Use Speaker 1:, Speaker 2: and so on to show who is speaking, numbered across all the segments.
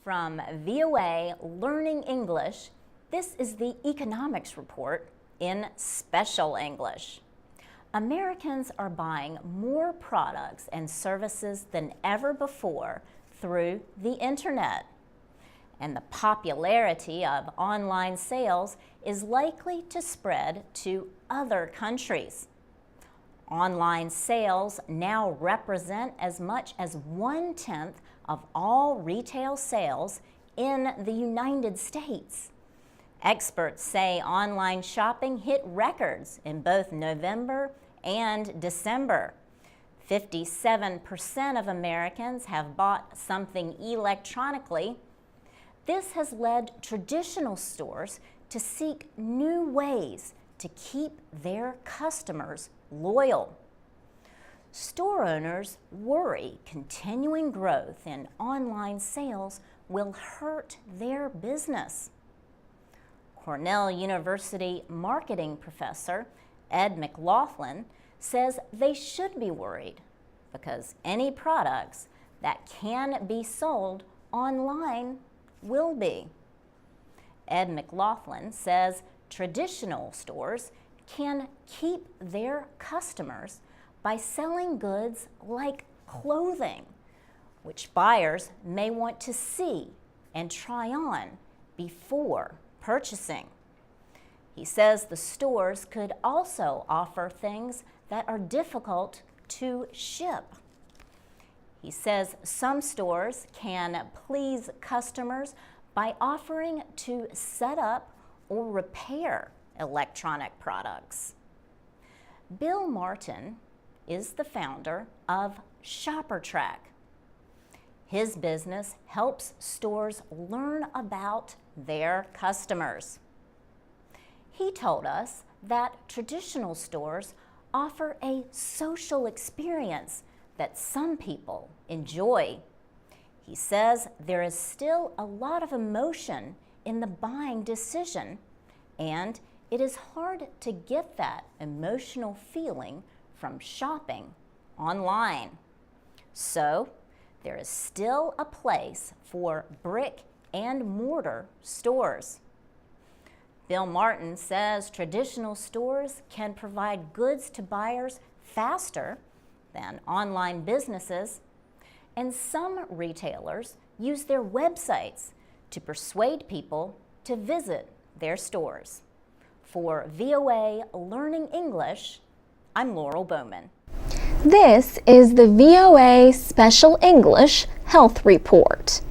Speaker 1: From VOA Learning English, this is the Economics Report in Special English. Americans are buying more products and services than ever before through the internet. And the popularity of online sales is likely to spread to other countries. Online sales now represent as much as 1/10 of all retail sales in the United States. Experts say online shopping hit records in both November and December. 57% of Americans have bought something electronically. This has led traditional stores to seek new ways to keep their customers loyal. Store owners worry continuing growth in online sales will hurt their business. Cornell University marketing professor Ed McLaughlin says they should be worried because any products that can be sold online will be. Ed McLaughlin says traditional stores can keep their customers by selling goods like clothing, which buyers may want to see and try on before purchasing. He says the stores could also offer things that are difficult to ship. He says some stores can please customers by offering to set up or repair electronic products. Bill Martin is the founder of ShopperTrack. His business helps stores learn about their customers. He told us that traditional stores offer a social experience that some people enjoy. He says there is still a lot of emotion in the buying decision, and it is hard to get that emotional feeling from shopping online. So there is still a place for brick and mortar stores. Bill Martin says traditional stores can provide goods to buyers faster than online businesses, and some retailers use their websites to persuade people to visit their stores. For VOA Learning English, I'm Laurel Bowman.
Speaker 2: This is the VOA Special English Health Report.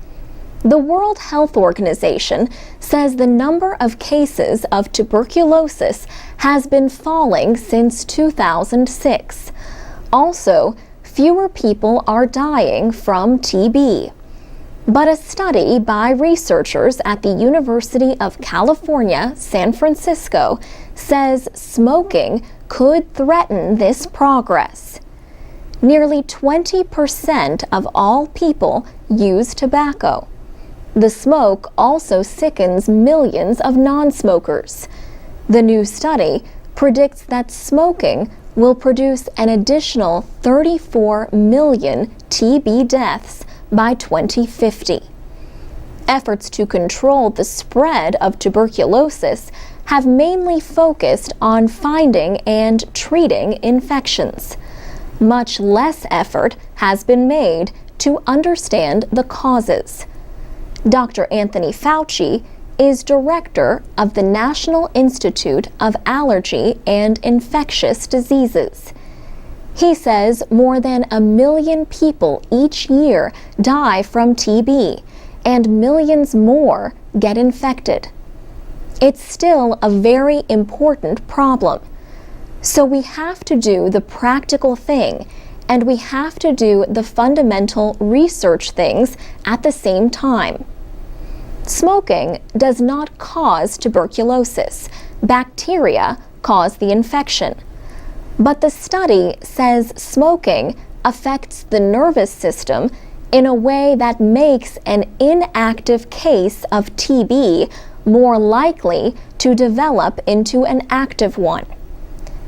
Speaker 2: The World Health Organization says the number of cases of tuberculosis has been falling since 2006. Also, fewer people are dying from TB. But a study by researchers at the University of California, San Francisco, says smoking could threaten this progress. Nearly 20% of all people use tobacco. The smoke also sickens millions of non-smokers. The new study predicts that smoking will produce an additional 34 million TB deaths by 2050. Efforts to control the spread of tuberculosis have mainly focused on finding and treating infections. Much less effort has been made to understand the causes. Dr. Anthony Fauci is director of the National Institute of Allergy and Infectious Diseases. He says more than 1 million people each year die from TB, and millions more get infected. It's still a very important problem. So we have to do the practical thing, and we have to do the fundamental research things at the same time. Smoking does not cause tuberculosis. Bacteria cause the infection. But the study says smoking affects the nervous system in a way that makes an inactive case of TB more likely to develop into an active one.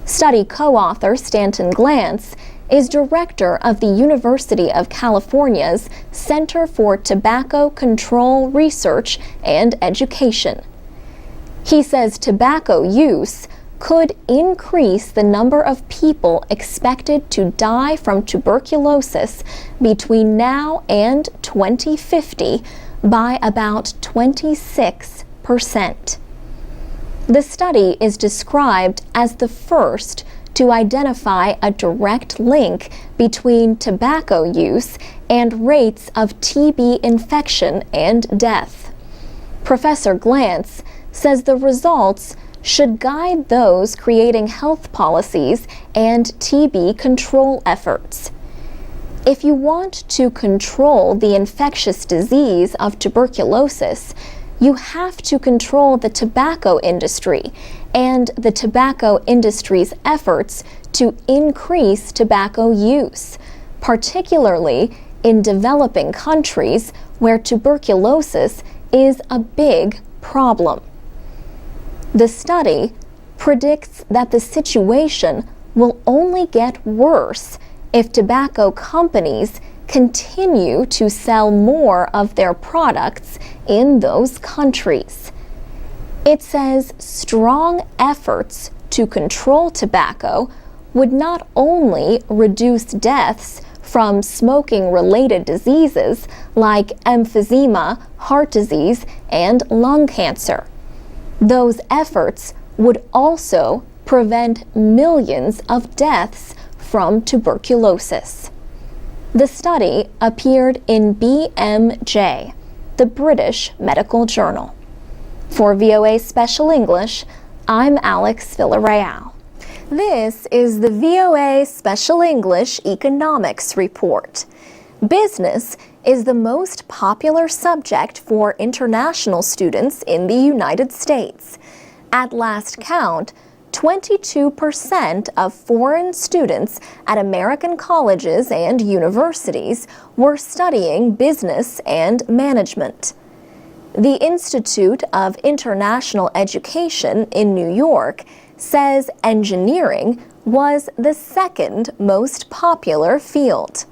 Speaker 2: Study co-author Stanton Glantz is director of the University of California's Center for Tobacco Control Research and Education. He says tobacco use could increase the number of people expected to die from tuberculosis between now and 2050 by about 26%. The study is described as the first to identify a direct link between tobacco use and rates of TB infection and death. Professor Glantz says the results should guide those creating health policies and TB control efforts. If you want to control the infectious disease of tuberculosis, you have to control the tobacco industry and the tobacco industry's efforts to increase tobacco use, particularly in developing countries where tuberculosis is a big problem. The study predicts that the situation will only get worse if tobacco companies continue to sell more of their products in those countries. It says strong efforts to control tobacco would not only reduce deaths from smoking-related diseases like emphysema, heart disease, and lung cancer. Those efforts would also prevent millions of deaths from tuberculosis. The study appeared in BMJ, the British Medical Journal. For VOA Special English, I'm Alex Villarreal. This is the VOA Special English Economics Report. Business is the most popular subject for international students in the United States. At last count, 22% of foreign students at American colleges and universities were studying business and management. The Institute of International Education in New York says engineering was the second most popular field.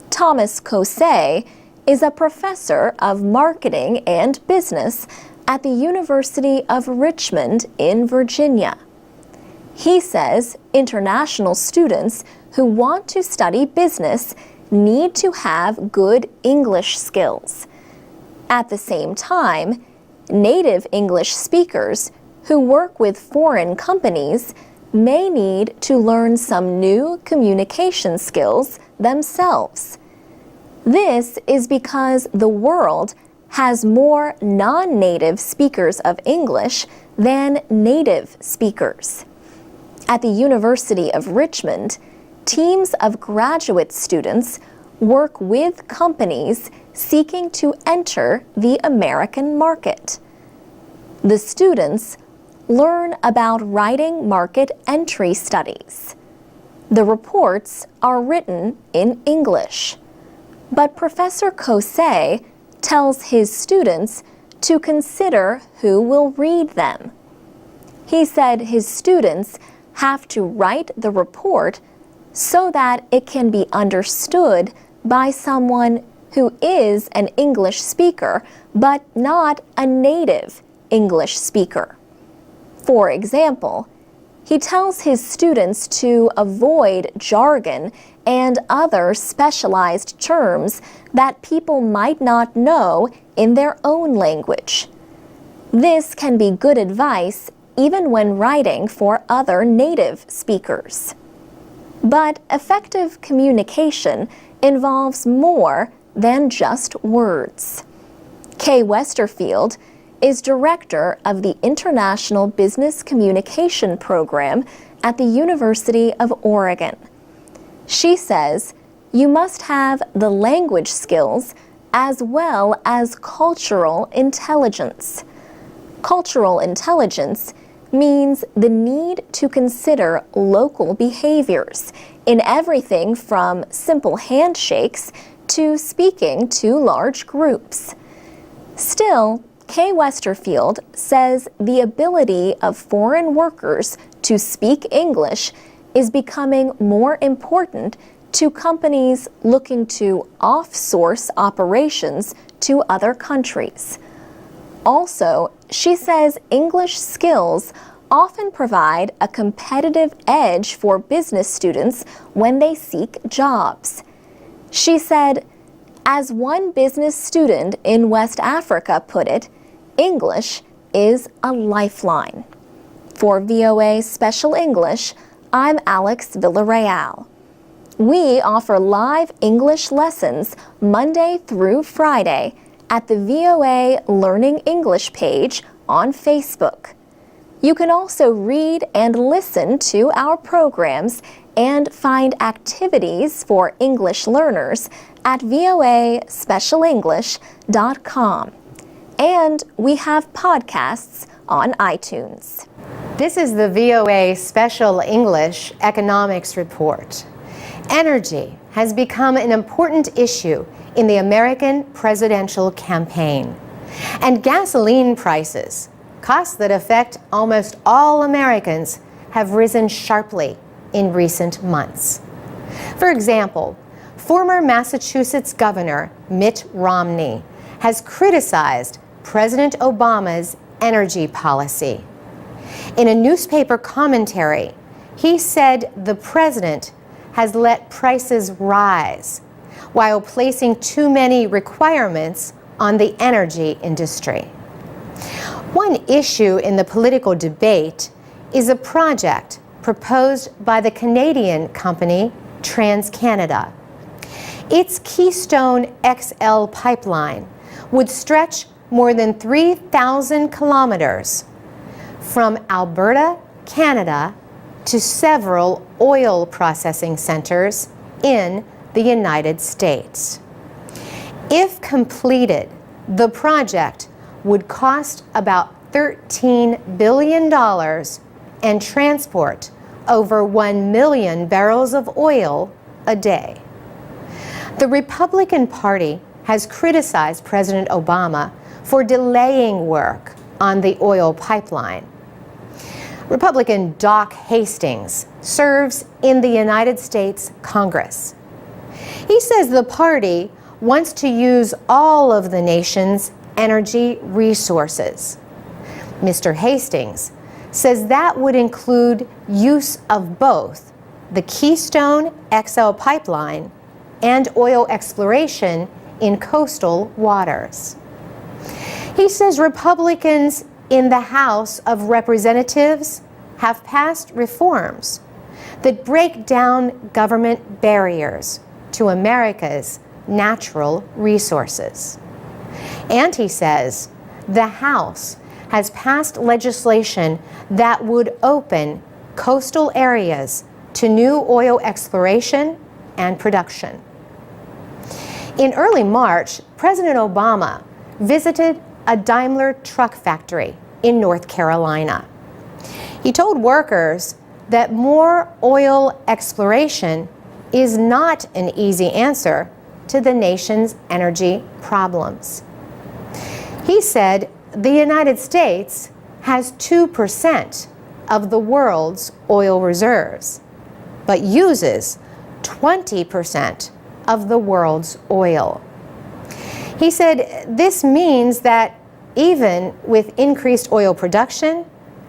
Speaker 2: Thomas Kosey is a professor of marketing and business at the University of Richmond in Virginia. He says international students who want to study business need to have good English skills. At the same time, native English speakers who work with foreign companies may need to learn some new communication skills themselves. This is because the world has more non-native speakers of English than native speakers. At the University of Richmond, teams of graduate students work with companies seeking to enter the American market. The students learn about writing market entry studies. The reports are written in English, but Professor Kosey tells his students to consider who will read them. He said his students have to write the report so that it can be understood by someone who is an English speaker but not a native English speaker. For example, he tells his students to avoid jargon and other specialized terms that people might not know in their own language. This can be good advice even when writing for other native speakers. But effective communication involves more than just words. Kay Westerfield is director of the International Business Communication Program at the University of Oregon. She says you must have the language skills as well as cultural intelligence. Cultural intelligence means the need to consider local behaviors in everything from simple handshakes to speaking to large groups. Still, Kay Westerfield says the ability of foreign workers to speak English is becoming more important to companies looking to offsource operations to other countries. Also, she says English skills often provide a competitive edge for business students when they seek jobs. She said, as one business student in West Africa put it, English is a lifeline. For VOA Special English, I'm Alex Villarreal. We offer live English lessons Monday through Friday at the VOA Learning English page on Facebook. You can also read and listen to our programs and find activities for English learners at voaspecialenglish.com. And we have podcasts on iTunes.
Speaker 3: This is the VOA Special English Economics Report. Energy has become an important issue in the American presidential campaign. And gasoline prices, costs that affect almost all Americans, have risen sharply in recent months. For example, former Massachusetts Governor Mitt Romney has criticized President Obama's energy policy. In a newspaper commentary, he said the president has let prices rise while placing too many requirements on the energy industry. One issue in the political debate is a project proposed by the Canadian company TransCanada. Its Keystone XL pipeline would stretch more than 3,000 kilometers from Alberta, Canada, to several oil processing centers in the United States. If completed, the project would cost about $13 billion and transport over 1 million barrels of oil a day. The Republican Party has criticized President Obama for delaying work on the oil pipeline. Republican Doc Hastings serves in the United States Congress. He says the party wants to use all of the nation's energy resources. Mr. Hastings says that would include use of both the Keystone XL pipeline and oil exploration in coastal waters. He says Republicans in the House of Representatives have passed reforms that break down government barriers to America's natural resources. And he says the House has passed legislation that would open coastal areas to new oil exploration and production. In early March, President Obama visited a Daimler truck factory in North Carolina. He told workers that more oil exploration is not an easy answer to the nation's energy problems. He said the United States has 2% of the world's oil reserves, but uses 20% of the world's oil. He said this means that even with increased oil production,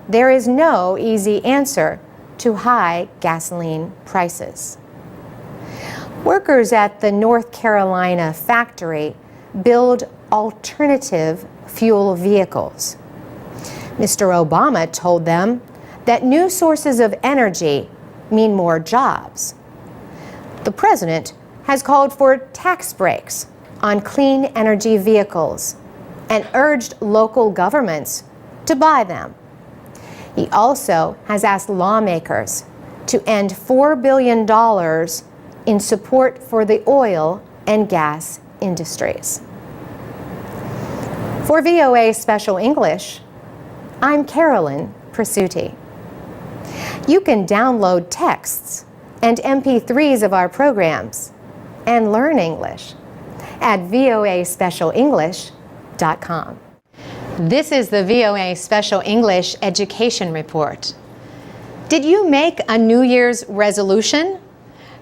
Speaker 3: there is no easy answer to high gasoline prices. Workers at the North Carolina factory build alternative fuel vehicles. Mr. Obama told them that new sources of energy mean more jobs. The president has called for tax breaks on clean energy vehicles and urged local governments to buy them. He also has asked lawmakers to end $4 billion in support for the oil and gas industries. For VOA Special English, I'm Carolyn Presutti. You can download texts and MP3s of our programs and learn English at voaspecialenglish.com. This is the VOA Special English Education Report. Did you make a New Year's resolution?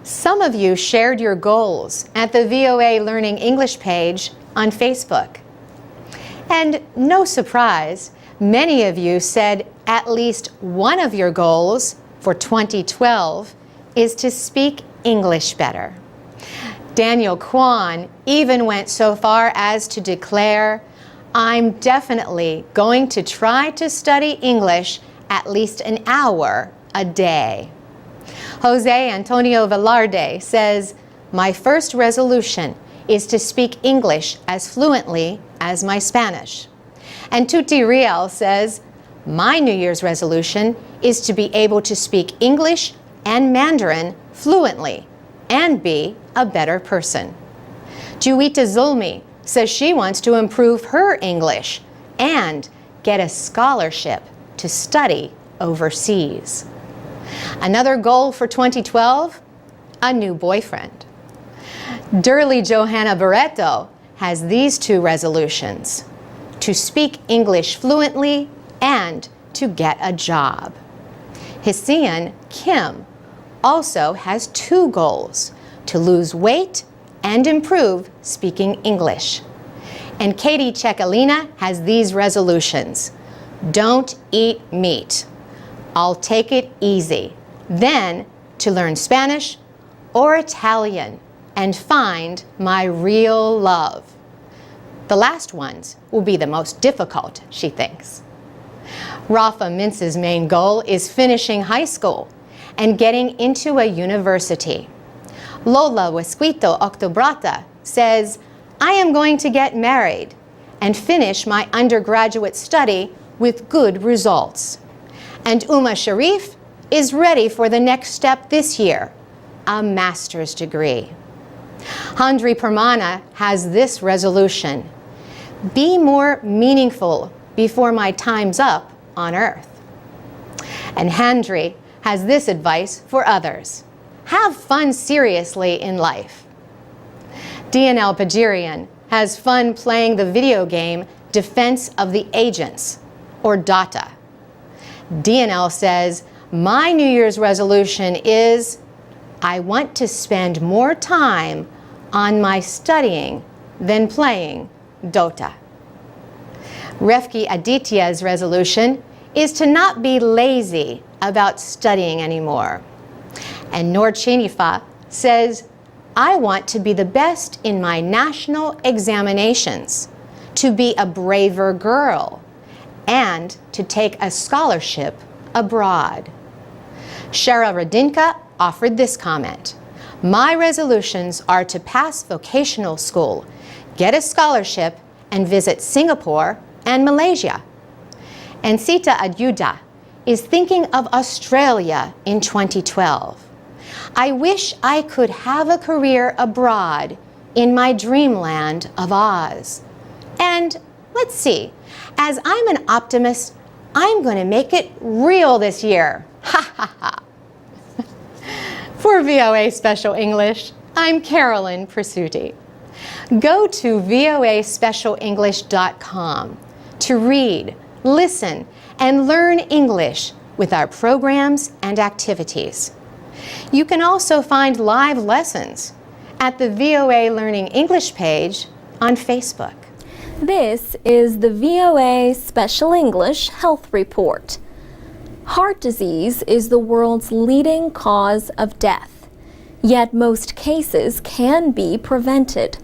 Speaker 3: Some of you shared your goals at the VOA Learning English page on Facebook. And no surprise, many of you said at least one of your goals for 2012 is to speak English better. Daniel Kwan even went so far as to declare, "I'm definitely going to try to study English at least an hour a day." Jose Antonio Velarde says, "My first resolution is to speak English as fluently as my Spanish." And Tuti Riel says, "My New Year's resolution is to be able to speak English and Mandarin fluently and be a better person." Juwita Zulmi says she wants to improve her English and get a scholarship to study overseas. Another goal for 2012, a new boyfriend. Durley Johanna Barreto has these two resolutions: to speak English fluently and to get a job. Hsian Kim also has two goals: to lose weight and improve speaking English. And Katie Cecalina has these resolutions: don't eat meat, I'll take it easy, then to learn Spanish or Italian and find my real love. The last ones will be the most difficult, she thinks. Rafa Mintz's main goal is finishing high school and getting into a university. Lola Wesquito Octobrata says, "I am going to get married and finish my undergraduate study with good results." And Uma Sharif is ready for the next step this year, a master's degree. Handri Permana has this resolution: be more meaningful before my time's up on earth. And Handri has this advice for others: have fun seriously in life. DNL Pajirian has fun playing the video game Defense of the Agents, or DOTA. DNL says, "My New Year's resolution is, I want to spend more time on my studying than playing Dota." Refki Aditya's resolution is to not be lazy about studying anymore. And Noor Chinifa says, "I want to be the best in my national examinations, to be a braver girl, and to take a scholarship abroad." Shara Radinka offered this comment: "My resolutions are to pass vocational school, get a scholarship, and visit Singapore and Malaysia." And Sita Adyuda is thinking of Australia in 2012. "I wish I could have a career abroad in my dreamland of Oz. And let's see, as I'm an optimist, I'm going to make it real this year. Ha ha ha." For VOA Special English, I'm Carolyn Presutti. Go to voaspecialenglish.com to read, listen, and learn English with our programs and activities. You can also find live lessons at the VOA Learning English page on Facebook.
Speaker 2: This is the VOA Special English Health Report. Heart disease is the world's leading cause of death, yet most cases can be prevented.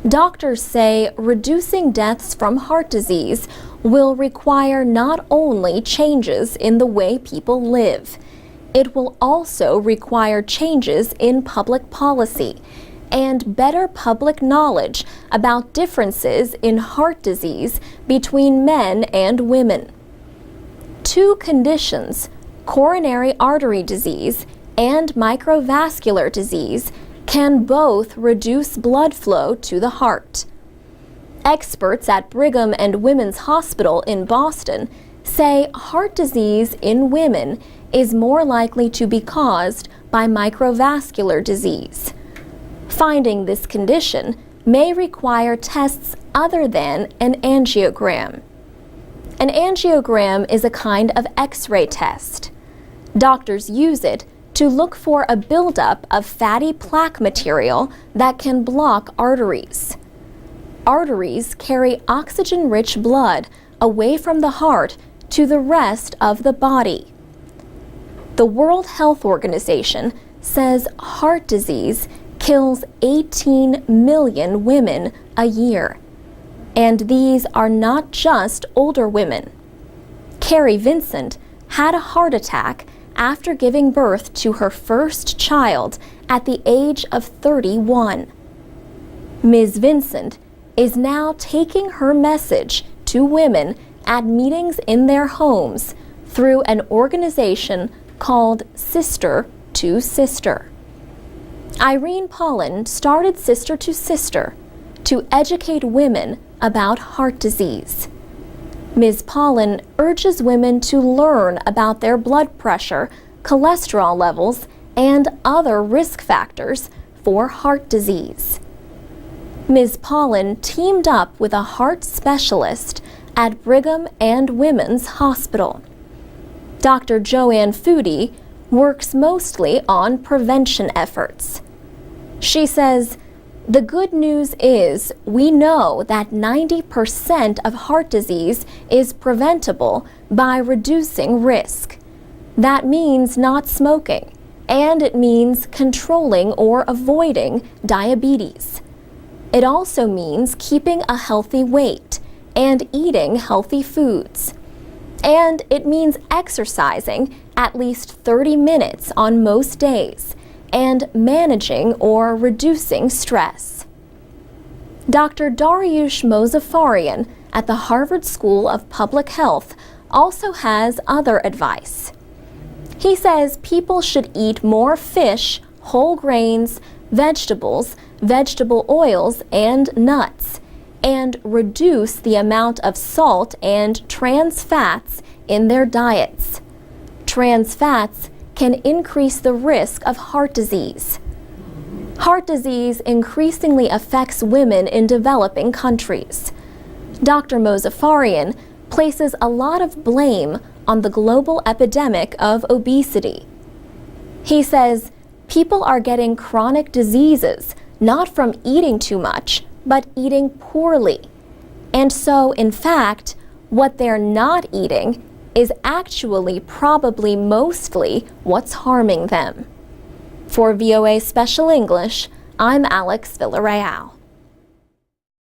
Speaker 2: Doctors say reducing deaths from heart disease will require not only changes in the way people live, it will also require changes in public policy and better public knowledge about differences in heart disease between men and women. Two conditions, coronary artery disease and microvascular disease, can both reduce blood flow to the heart. Experts at Brigham and Women's Hospital in Boston say heart disease in women is more likely to be caused by microvascular disease. Finding this condition may require tests other than an angiogram. An angiogram is a kind of X-ray test. Doctors use it to look for a buildup of fatty plaque material that can block arteries. Arteries carry oxygen-rich blood away from the heart to the rest of the body. The World Health Organization says heart disease kills 18 million women a year. And these are not just older women. Carrie Vincent had a heart attack after giving birth to her first child at the age of 31. Ms. Vincent is now taking her message to women at meetings in their homes through an organization called Sister to Sister. Irene Paulin started Sister to Sister to educate women about heart disease. Ms. Paulin urges women to learn about their blood pressure, cholesterol levels, and other risk factors for heart disease. Ms. Paulin teamed up with a heart specialist at Brigham and Women's Hospital. Dr. Joanne Foody works mostly on prevention efforts. She says, "The good news is we know that 90% of heart disease is preventable by reducing risk. That means not smoking, and it means controlling or avoiding diabetes. It also means keeping a healthy weight and eating healthy foods. And it means exercising at least 30 minutes on most days and managing or reducing stress." Dr. Dariush Mozaffarian at the Harvard School of Public Health also has other advice. He says people should eat more fish, whole grains, vegetables, vegetable oils, and nuts, and reduce the amount of salt and trans fats in their diets. Trans fats can increase the risk of heart disease. Heart disease increasingly affects women in developing countries. Dr. Mozaffarian places a lot of blame on the global epidemic of obesity. He says people are getting chronic diseases not from eating too much, but eating poorly. And so, in fact, what they're not eating is actually probably mostly what's harming them. For VOA Special English, I'm Alex Villarreal.